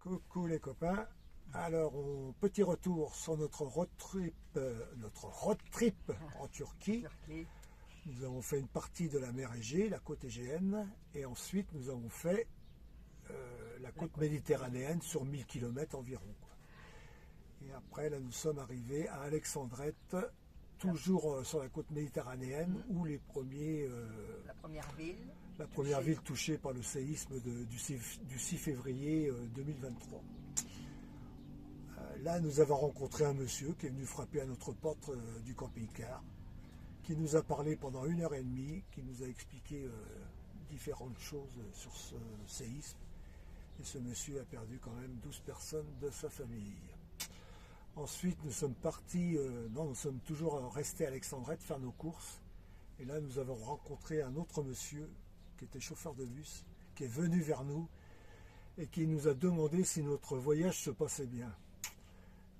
Coucou les copains. Alors, petit retour sur notre road trip en Turquie. Nous avons fait une partie de la mer Égée, la côte égéenne, et ensuite nous avons fait la côte méditerranéenne sur 1000 km environ. Et après, là, nous sommes arrivés à Alexandrette, toujours sur la côte méditerranéenne, où les premiers... la première ville touchée par le séisme du 6 février 2023. Là, nous avons rencontré un monsieur qui est venu frapper à notre porte du camping-car, qui nous a parlé pendant 1h30, qui nous a expliqué différentes choses sur ce séisme. Et ce monsieur a perdu quand même 12 personnes de sa famille. Ensuite, nous sommes partis, nous sommes toujours restés à Alexandrette faire nos courses. Et là, nous avons rencontré un autre monsieur qui était chauffeur de bus, qui est venu vers nous et qui nous a demandé si notre voyage se passait bien.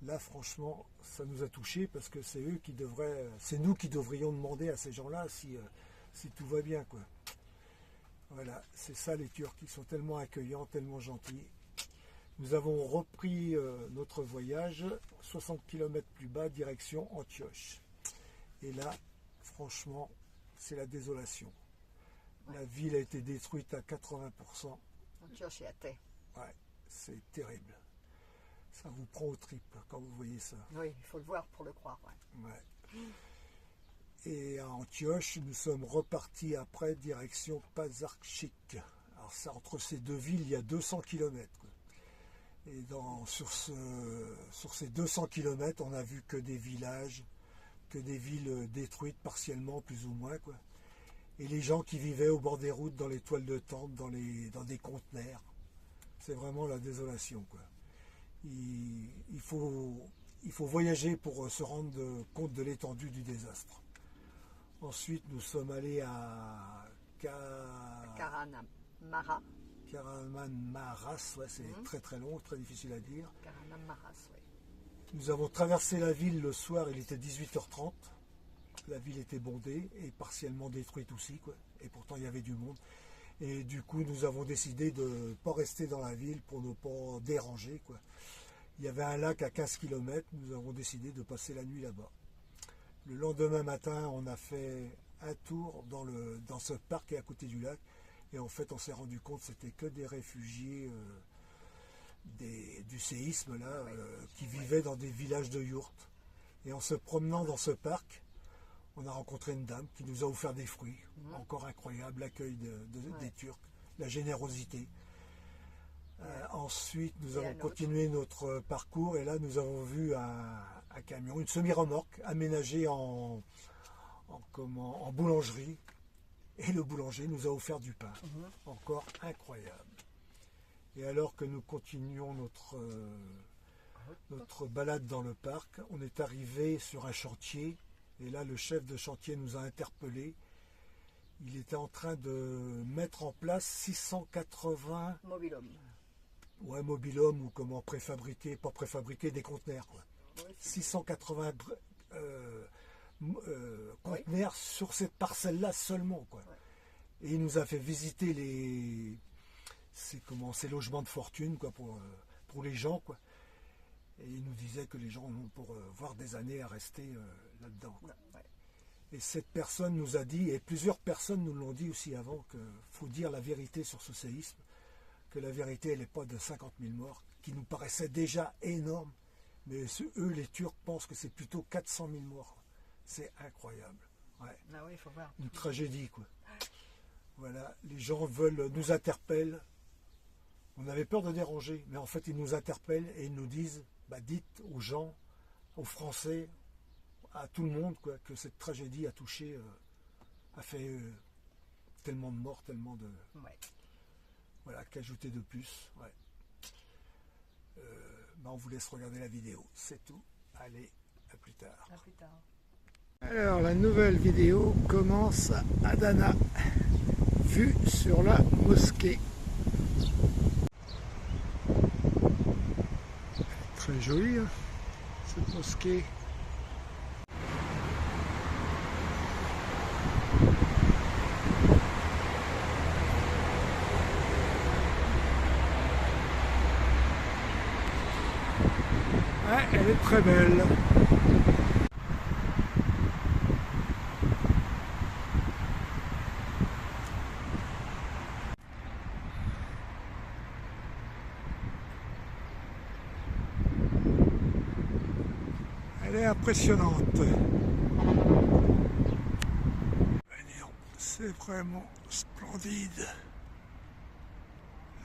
Là, franchement, ça nous a touchés parce que c'est nous qui devrions demander à ces gens-là si tout va bien, quoi. Voilà, c'est ça les Turcs, ils sont tellement accueillants, tellement gentils. Nous avons repris notre voyage 60 km plus bas, direction Antioche. Et là, franchement, c'est la désolation. La ville a été détruite à 80%. Antioche et Athée. Ouais, c'est terrible. Ça vous prend aux tripes quand vous voyez ça. Oui, il faut le voir pour le croire. Ouais. Et à Antioche, nous sommes repartis après, direction Pazarcik. Alors ça, entre ces deux villes, il y a 200 km. Et sur ces 200 km, on n'a vu que des villages, que des villes détruites partiellement, plus ou moins, quoi. Et les gens qui vivaient au bord des routes, dans les toiles de tente, dans des conteneurs. C'est vraiment la désolation, quoi. Il faut voyager pour se rendre compte de l'étendue du désastre. Ensuite, nous sommes allés à Kahramanmaraş. Kahramanmaraş, ouais, c'est très très long, très difficile à dire. Kahramanmaraş, oui. Nous avons traversé la ville le soir, il était 18h30. La ville était bondée et partiellement détruite aussi, quoi. Et pourtant il y avait du monde. Et du coup nous avons décidé de ne pas rester dans la ville pour ne pas déranger, quoi. Il y avait un lac à 15 km, nous avons décidé de passer la nuit là-bas. Le lendemain matin, on a fait un tour dans ce parc qui est à côté du lac. Et en fait on s'est rendu compte que c'était que des réfugiés du séisme là, qui vivaient dans des villages de yourtes. Et en se promenant dans ce parc, on a rencontré une dame qui nous a offert des fruits. Encore incroyable, l'accueil des Turcs, la générosité. Ensuite, nous avons continué notre parcours et là, nous avons vu un camion, une semi-remorque aménagée en boulangerie. Et le boulanger nous a offert du pain. Encore incroyable. Et alors que nous continuions notre balade dans le parc, on est arrivé sur un chantier. Et là, le chef de chantier nous a interpellés. Il était en train de mettre en place 680... Mobil-Home. Ouais, Mobil-Home ou comment préfabriquer, pas préfabriquer, des conteneurs, quoi. Oui, 680 conteneurs sur cette parcelle-là seulement, quoi. Ouais. Et il nous a fait visiter ces logements de fortune, quoi, pour les gens, quoi. Et il nous disait que les gens ont pour voir des années à rester là-dedans. Ouais. Et cette personne nous a dit, et plusieurs personnes nous l'ont dit aussi avant, qu'il faut dire la vérité sur ce séisme, que la vérité, elle n'est pas de 50 000 morts, qui nous paraissait déjà énorme, mais eux, les Turcs, pensent que c'est plutôt 400 000 morts. C'est incroyable. Ouais. Ah oui, il faut voir. Une tragédie, quoi. Voilà, les gens nous interpellent. On avait peur de déranger, mais en fait, ils nous interpellent et ils nous disent, dites aux gens, aux Français, à tout le monde, quoi, que cette tragédie a touché, a fait tellement de morts, tellement de... Ouais. Voilà, qu'ajouter de plus. Ouais. On vous laisse regarder la vidéo, c'est tout. Allez, à plus tard. À plus tard. Alors, la nouvelle vidéo commence à Adana, vue sur la mosquée. Très jolie, hein, cette mosquée. Ouais, elle est très belle. Elle est impressionnante. C'est vraiment splendide.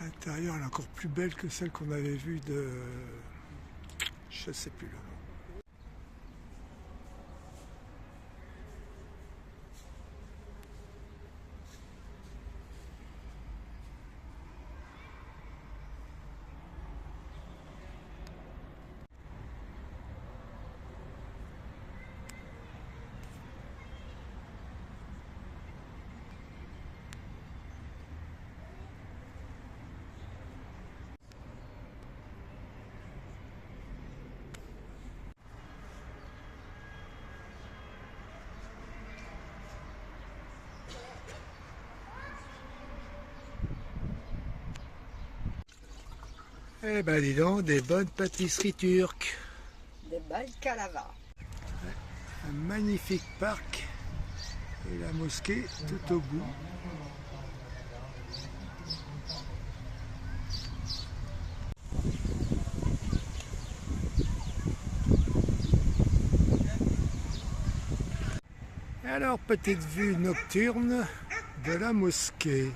L'intérieur est encore plus belle que celle qu'on avait vue de... Je ne sais plus le nom. Eh ben dis donc, des bonnes pâtisseries turques. Des balkalava. Un magnifique parc et la mosquée tout au bout. Et alors, petite vue nocturne de la mosquée.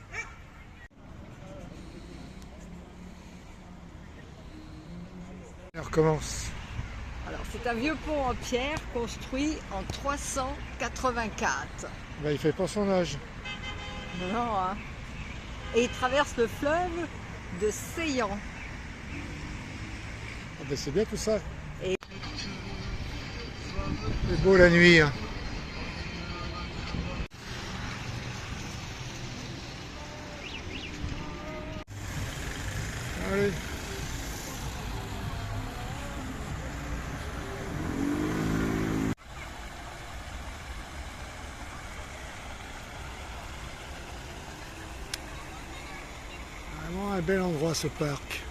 On recommence. Alors, c'est un vieux pont en pierre construit en 384. Ben, il fait pas son âge. Non, hein. Et il traverse le fleuve de Seyhan. Ah ben, c'est bien tout ça. Et- C'est beau la nuit. Hein. Allez. Vraiment un bel endroit ce parc.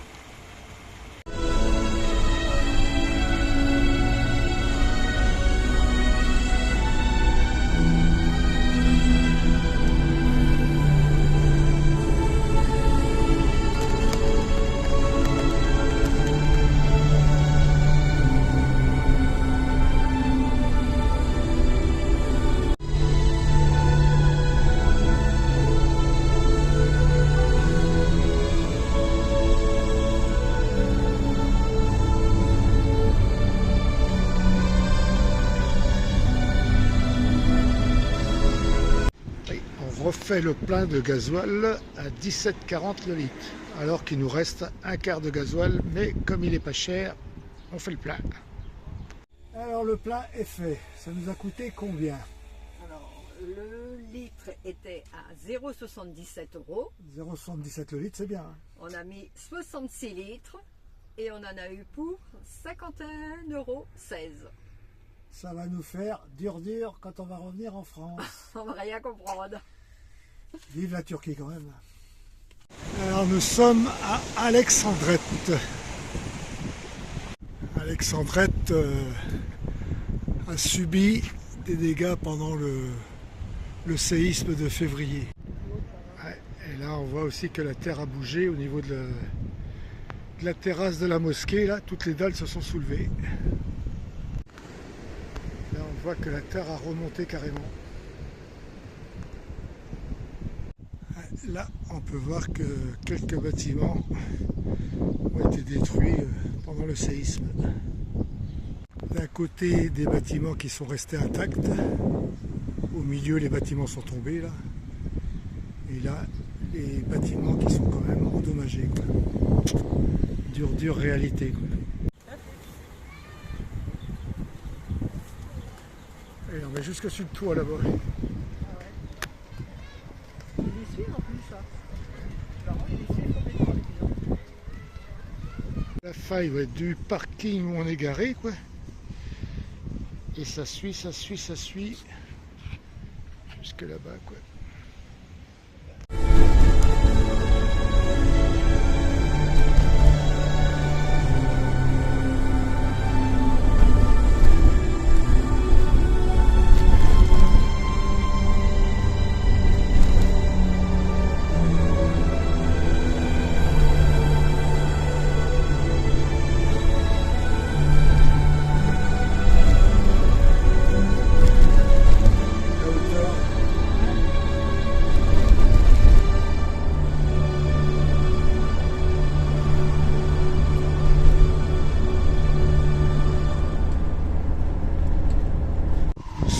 On refait le plein de gasoil à 17,40 le litre, alors qu'il nous reste un quart de gasoil, mais comme il est pas cher, on fait le plein. Alors le plein est fait, ça nous a coûté combien? Alors, le litre était à 0,77 €. 0,77 le litre, c'est bien. Hein. On a mis 66 litres et on en a eu pour 51,16 €. Ça va nous faire dur quand on va revenir en France. On va rien comprendre. Vive la Turquie quand même. Alors nous sommes à Alexandrette. Alexandrette a subi des dégâts pendant le séisme de février. Ouais, et là on voit aussi que la terre a bougé au niveau de la terrasse de la mosquée. Là, toutes les dalles se sont soulevées. Là on voit que la terre a remonté carrément. Là, on peut voir que quelques bâtiments ont été détruits pendant le séisme. D'un côté, des bâtiments qui sont restés intacts. Au milieu, les bâtiments sont tombés là. Et là, les bâtiments qui sont quand même endommagés. Quoi. Dure réalité. Quoi. Et on va jusque sur le toit là-bas. La faille ouais, du parking où on est garé quoi. Et ça suit jusque là-bas quoi.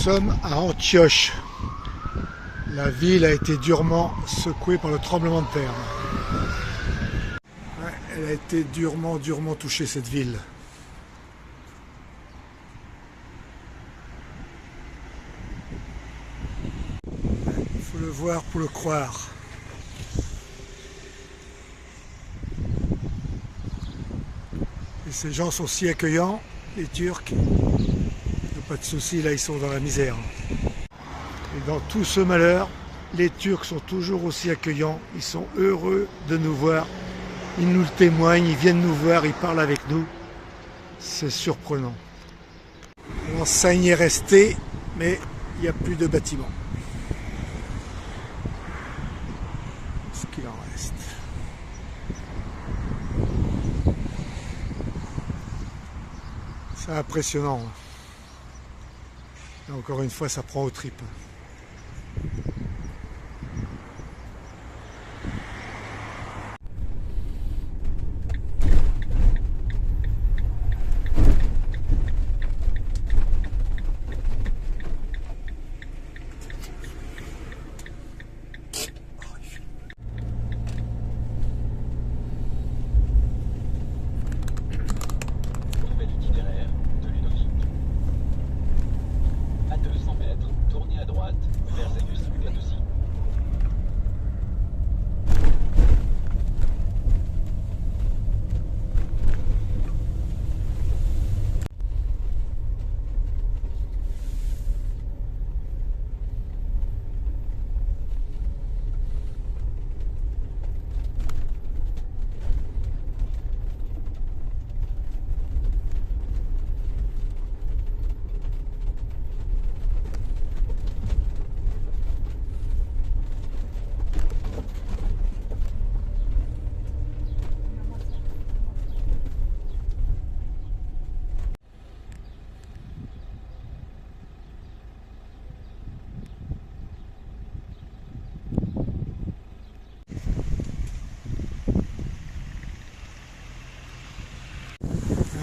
sommes à Antioche. La ville a été durement secouée par le tremblement de terre. Ouais, elle a été durement touchée, cette ville. Il faut le voir pour le croire. Et ces gens sont si accueillants, les Turcs. Pas de soucis, là ils sont dans la misère. Et dans tout ce malheur, les Turcs sont toujours aussi accueillants, ils sont heureux de nous voir, ils nous le témoignent, ils viennent nous voir, ils parlent avec nous. C'est surprenant. L'enseigne est restée, mais il n'y a plus de bâtiments. Ce qu'il en reste. C'est impressionnant. Et encore une fois, ça prend aux tripes.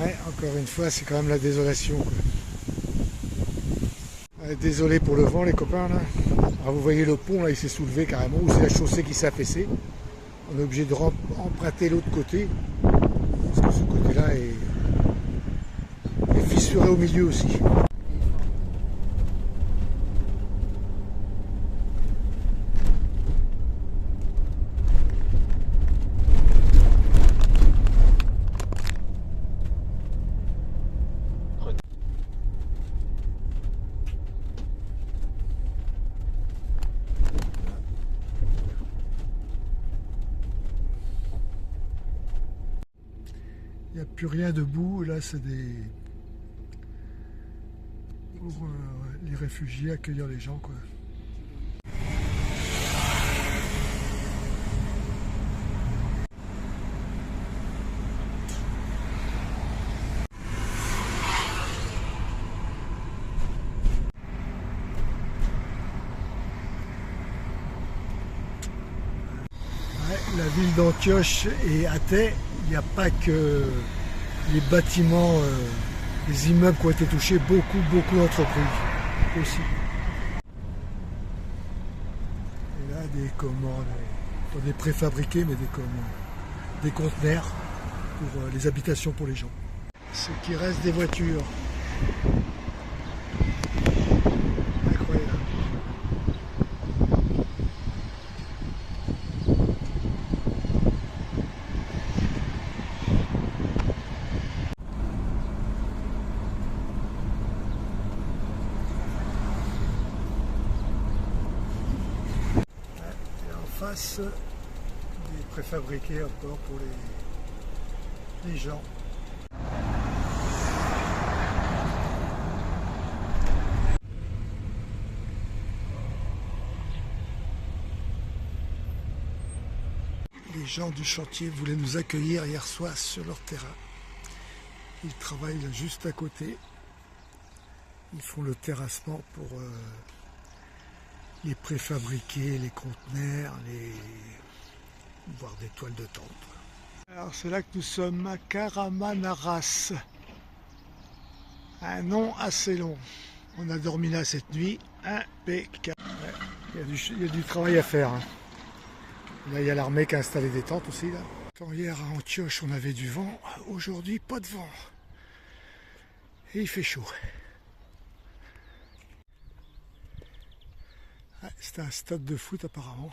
Ouais, encore une fois, c'est quand même la désolation, quoi. Désolé pour le vent, les copains, là. Alors, vous voyez le pont, là, il s'est soulevé carrément, ou c'est la chaussée qui s'est affaissée. On est obligé de emprunter l'autre côté, parce que ce côté-là est fissuré au milieu aussi. Il n'y a plus rien debout, là c'est des... pour les réfugiés, accueillir les gens, quoi. Ouais, la ville d'Antioche est athée. Il n'y a pas que les bâtiments, les immeubles qui ont été touchés, beaucoup d'entreprises aussi. Et là, des commandes, pas des préfabriqués, mais des conteneurs pour les habitations pour les gens. Ce qui reste des voitures. Incroyable. Des préfabriqués encore pour les gens. Les gens du chantier voulaient nous accueillir hier soir sur leur terrain. Ils travaillent juste à côté. Ils font le terrassement pour les préfabriqués, les conteneurs, voire des toiles de tente. Alors c'est là que nous sommes à Kahramanmaraş. Un nom assez long. On a dormi là cette nuit, impeccable. Ouais, il y a du travail à faire. Hein. Là, il y a l'armée qui a installé des tentes aussi. Là. Quand hier à Antioche, on avait du vent. Aujourd'hui, pas de vent. Et il fait chaud. Ouais, c'est un stade de foot apparemment.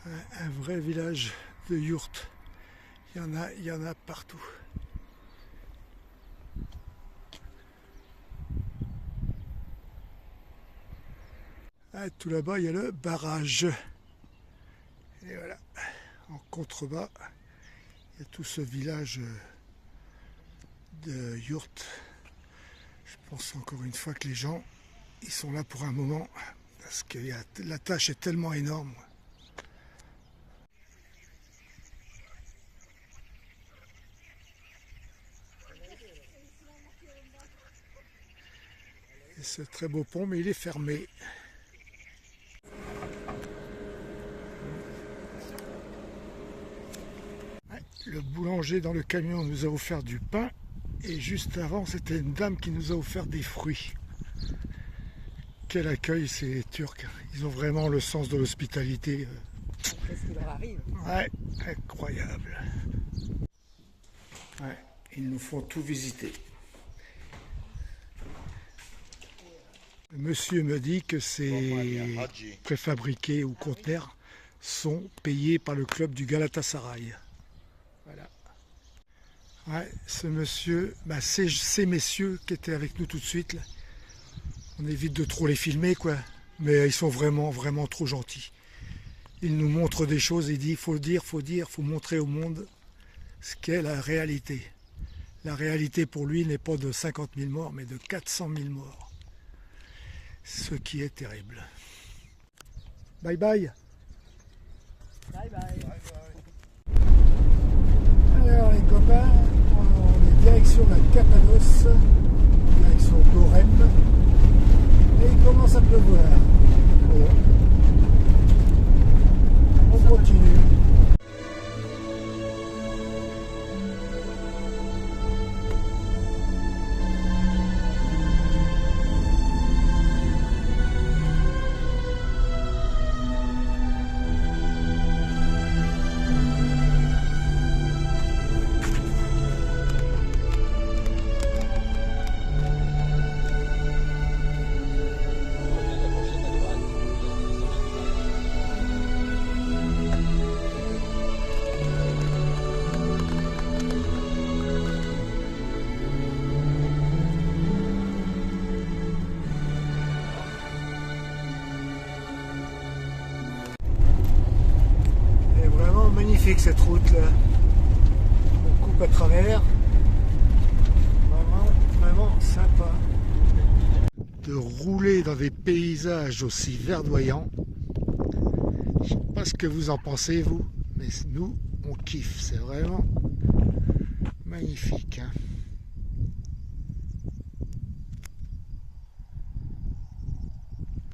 Un vrai village de yourtes. Il y en a partout. Ah, tout là-bas, il y a le barrage. Et voilà, en contrebas, il y a tout ce village de yourtes. Je pense encore une fois que les gens, ils sont là pour un moment, parce que la tâche est tellement énorme. Et ce très beau pont, mais il est fermé. Le boulanger dans le camion nous a offert du pain et juste avant c'était une dame qui nous a offert des fruits. Quel accueil ces Turcs, ils ont vraiment le sens de l'hospitalité. Qu'est-ce qui leur arrive? Ouais, incroyable. Ouais, ils nous font tout visiter. Le monsieur me dit que ces préfabriqués ou conteneurs sont payés par le club du Galatasaray. Voilà. Ouais, ce monsieur, ces messieurs qui étaient avec nous tout de suite, là, on évite de trop les filmer, quoi. Mais ils sont vraiment, vraiment trop gentils. Ils nous montrent des choses, il dit, faut dire, faut montrer au monde ce qu'est la réalité. La réalité pour lui n'est pas de 50 000 morts, mais de 400 000 morts. Ce qui est terrible. Bye bye. Bye bye. Alors les copains, on est direction la Cappadoce, direction Gorem, et il commence à pleuvoir. Bon. On continue. Magnifique cette route là, on coupe à travers, vraiment sympa. De rouler dans des paysages aussi verdoyants, je sais pas ce que vous en pensez vous, mais nous on kiffe, c'est vraiment magnifique. Hein.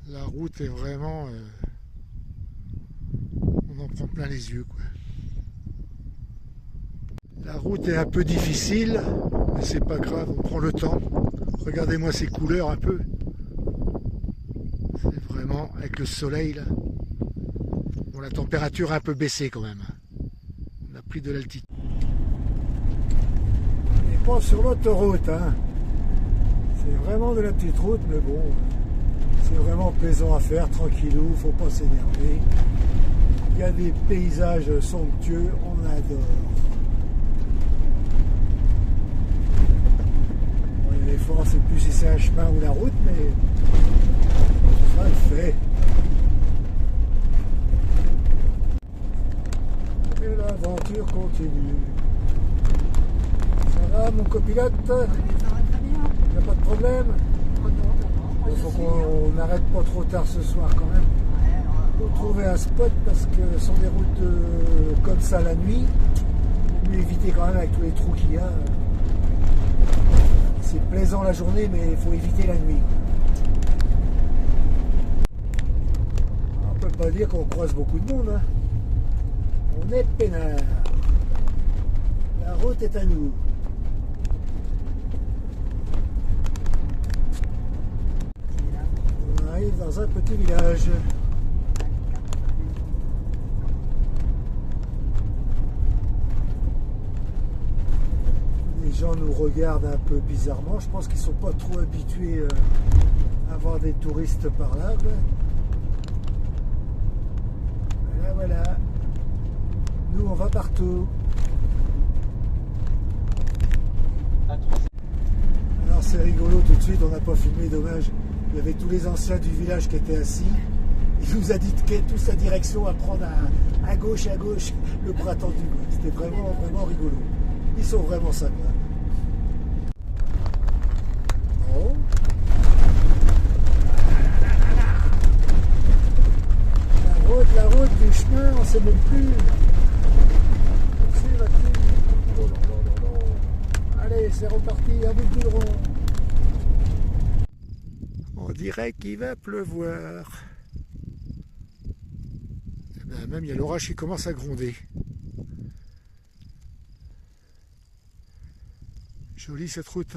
La route est vraiment... on en prend plein les yeux, quoi. La route est un peu difficile, mais c'est pas grave, on prend le temps. Regardez-moi ces couleurs un peu. C'est vraiment avec le soleil là. Bon, la température a un peu baissé quand même. On a pris de l'altitude. On n'est pas sur l'autoroute, hein. C'est vraiment de la petite route, mais bon, c'est vraiment plaisant à faire, tranquillou, faut pas s'énerver. Il y a des paysages somptueux, on adore. Bon, les fois, on ne sait plus si c'est un chemin ou la route, mais ça le fait. Et l'aventure continue. Ça va mon copilote? Ça va très bien. Il n'y a pas de problème? Il faut qu'on n'arrête pas trop tard ce soir quand même. Pour trouver un spot parce que ce sont des routes comme ça la nuit. Mais éviter quand même avec tous les trous qu'il y a. C'est plaisant la journée mais il faut éviter la nuit. On ne peut pas dire qu'on croise beaucoup de monde. Hein. On est peinard. La route est à nous. dans un petit village. Les gens nous regardent un peu bizarrement. Je pense qu'ils ne sont pas trop habitués à voir des touristes par là. Voilà, voilà. Nous, on va partout. Alors c'est rigolo, tout de suite, on n'a pas filmé, dommage. Il y avait tous les anciens du village qui étaient assis. Il nous a indiqué toute sa direction à prendre à gauche, le bras tendu. C'était vraiment, vraiment rigolo. Ils sont vraiment sympas. Oh. La route du chemin, on ne sait même plus. Oh non, non, non, non. Allez, c'est reparti, à bout de goudron. On dirait qu'il va pleuvoir. Et bien, même il y a l'orage qui commence à gronder. Jolie cette route.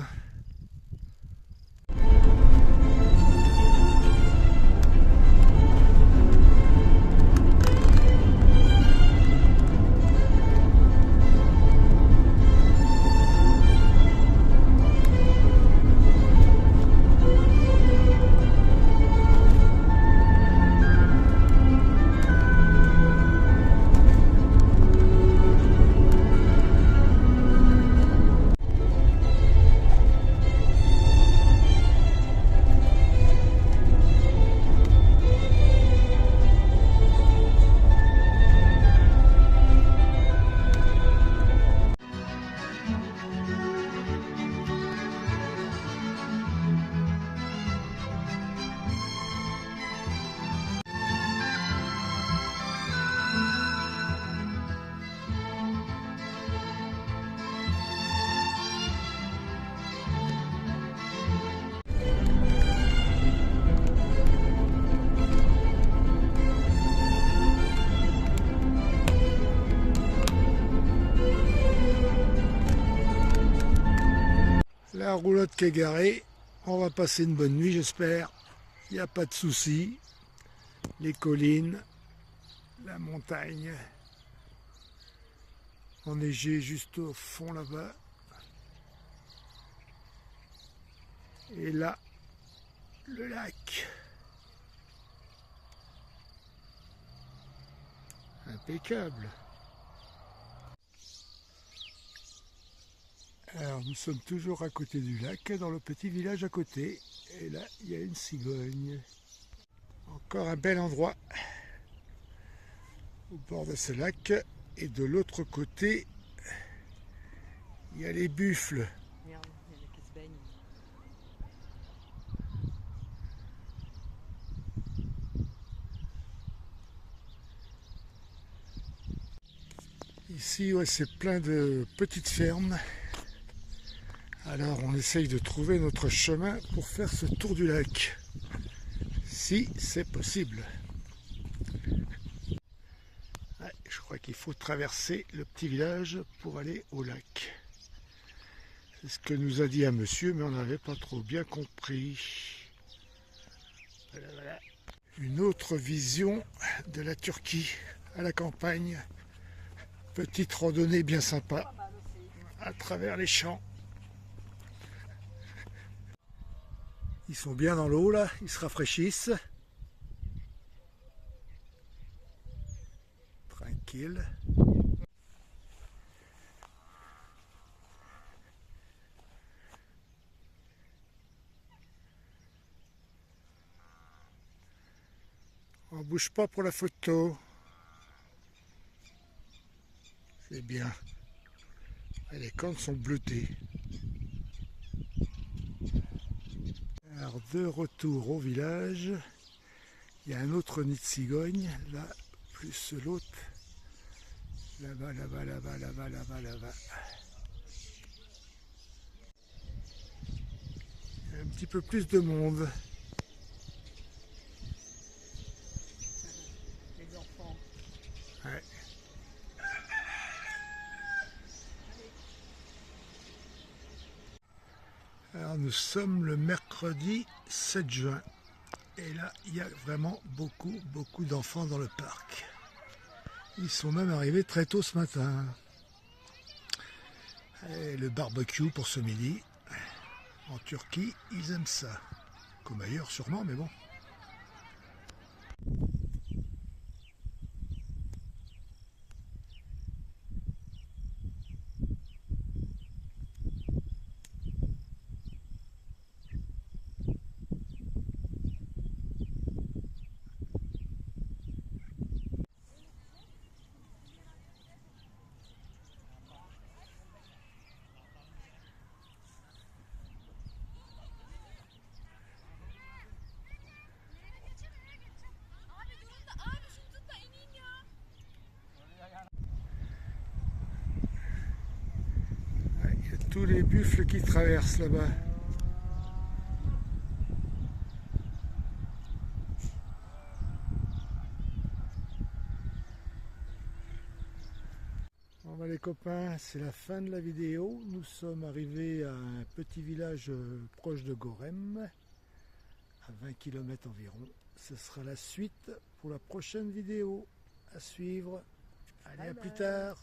La roulotte qui est garée, on va passer une bonne nuit j'espère, il n'y a pas de souci. Les collines, la montagne, enneigée juste au fond là-bas. Et là, le lac. Impeccable. Alors nous sommes toujours à côté du lac, dans le petit village à côté. Et là, il y a une cigogne. Encore un bel endroit au bord de ce lac. Et de l'autre côté, il y a les buffles. Regarde, il y en a qui se baignent. Ici, ouais, c'est plein de petites fermes. Alors on essaye de trouver notre chemin pour faire ce tour du lac. Si c'est possible. Ouais, je crois qu'il faut traverser le petit village pour aller au lac. C'est ce que nous a dit un monsieur, mais on n'avait pas trop bien compris. Voilà, voilà. Une autre vision de la Turquie à la campagne. Petite randonnée bien sympa à travers les champs. Ils sont bien dans l'eau là, ils se rafraîchissent. Tranquille. On bouge pas pour la photo. C'est bien. Et les cornes sont bleutées. Alors de retour au village, il y a un autre nid de cigogne, là, plus l'autre, là-bas, là-bas, là-bas, là-bas, là-bas, là-bas. Un petit peu plus de monde. Les enfants. Ouais. Alors nous sommes le mercredi 7 juin Et là, il y a vraiment beaucoup d'enfants dans le parc. Ils sont même arrivés très tôt ce matin. Et le barbecue pour ce midi. En Turquie, ils aiment ça. Comme ailleurs sûrement, mais bon. Il y a tous les buffles qui traversent là-bas. Bon bah les copains, c'est la fin de la vidéo. Nous sommes arrivés à un petit village proche de Gorem, à 20 km environ. Ce sera la suite pour la prochaine vidéo à suivre. Allez, à plus tard.